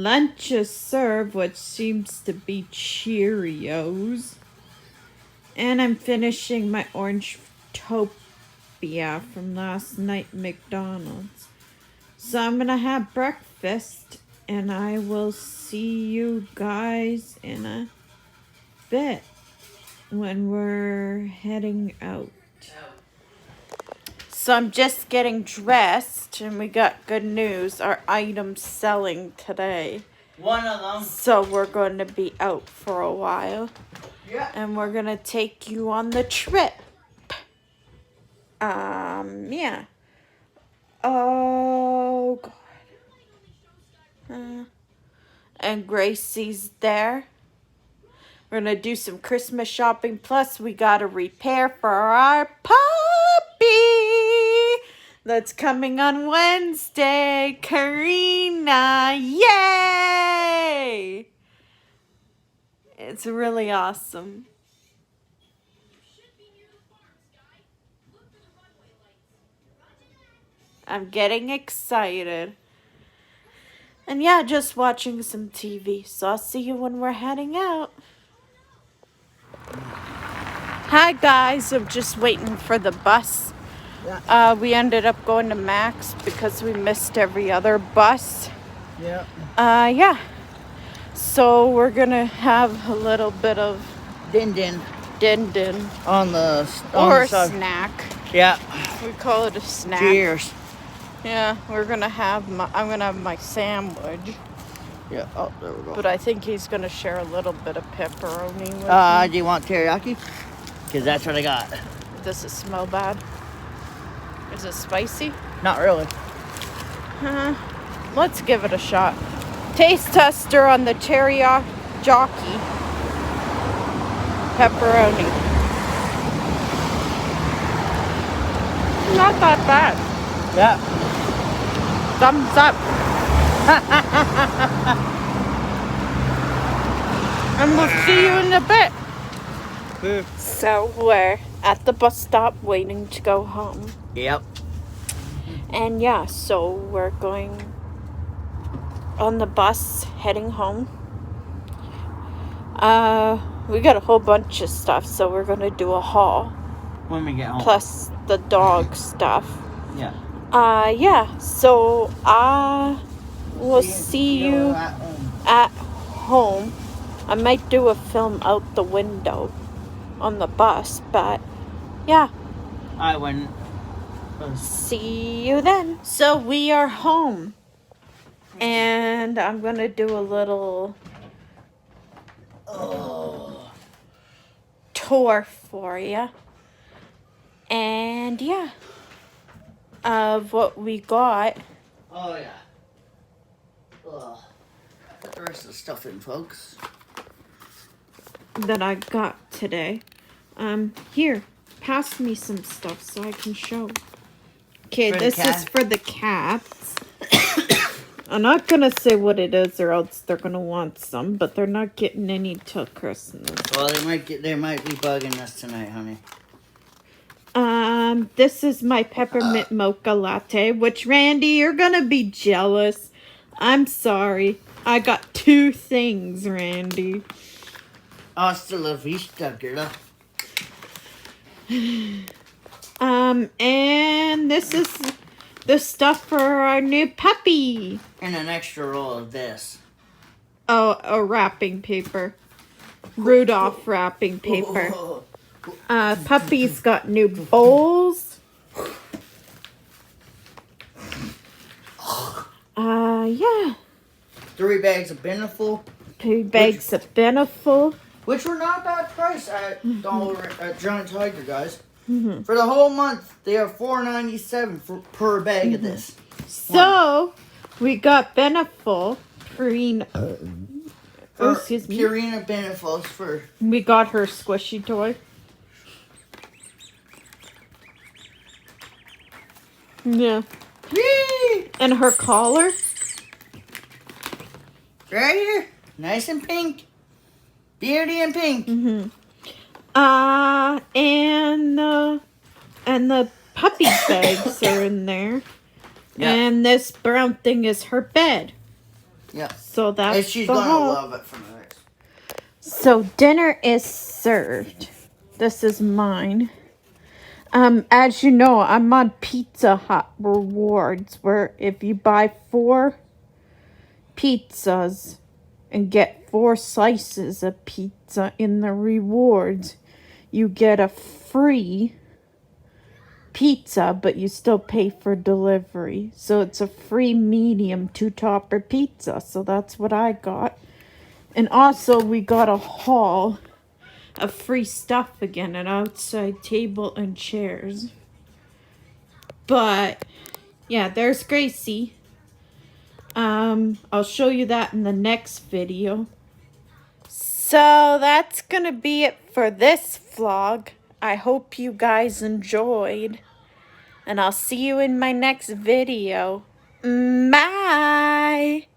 lunch is served, which seems to be Cheerios. And I'm finishing my Orange Topia from last night McDonald's. So I'm gonna have breakfast, and I will see you guys in a bit when we're heading out. So I'm just getting dressed, and we got good news. Our item's selling today. One of them. So we're going to be out for a while. Yeah. And we're going to take you on the trip. Yeah. Oh, God. And Gracie's there. We're going to do some Christmas shopping. Plus, we got a repair for our puppy that's coming on Wednesday. Karina. Yay! It's really awesome. I'm getting excited. And yeah, just watching some TV. So I'll see you when we're heading out. Hi guys, I'm just waiting for the bus. Yeah. We ended up going to Max because we missed every other bus. Yeah. Yeah. So we're gonna have a little bit of Din on the side. Snack. Yeah. We call it a snack. Cheers. Yeah, I'm gonna have my sandwich. Yeah. Oh, there we go. But I think he's gonna share a little bit of pepperoni with me. Do you want teriyaki? Because that's what I got. Does it smell bad? Is it spicy? Not really. Let's give it a shot. Taste tester on the teriyaki pepperoni. Not that bad. Yeah. Thumbs up. And we'll see you in a bit. So we're at the bus stop waiting to go home. Yep. And yeah, so we're going on the bus heading home. We got a whole bunch of stuff, so we're gonna do a haul. When we get home. Plus the dog stuff. Yeah. Yeah, so I will see you at home. I might do a film out the window on the bus, but yeah. I wouldn't. See you then. So we are home. And I'm going to do a little tour for you. And yeah. Of what we got. Oh, yeah. Put the rest of the stuff in, folks. That I got today. Here. Pass me some stuff so I can show. Okay, this is for the cats. I'm not gonna say what it is or else they're gonna want some, but they're not getting any till Christmas. Well, they might be bugging us tonight, honey. This is my peppermint mocha latte, which Randy, you're gonna be jealous. I'm sorry. I got 2 things, Randy. Hasta la vista, girl. And this is the stuff for our new puppy. And an extra roll of this. Oh, a wrapping paper. Rudolph wrapping paper. Puppy's got new bowls. Yeah. 3 bags of Beneful. 2 bags of Beneful. Which were not bad price at Giant Tiger, guys. For the whole month, they are $4.97 per bag of this. So, we got Beneful, Purina. Excuse me. Purina Beneful for. We got her squishy toy. Yeah. Whee! And her collar. Right here. Nice and pink. Beauty and pink. And the puppy bags are in there. Yeah. And this brown thing is her bed. Yeah. So that's And she's the gonna haul. love it from this. So dinner is served. This is mine. As you know, I'm on Pizza Hut rewards, where if you buy 4 pizzas and get 4 slices of pizza in the rewards, you get a free pizza, but you still pay for delivery. So it's a free medium 2-topper pizza. So that's what I got. And also we got a haul of free stuff again, an outside table and chairs. But yeah, there's Gracie. I'll show you that in the next video. So that's gonna be it for this vlog. I hope you guys enjoyed. And I'll see you in my next video. Bye!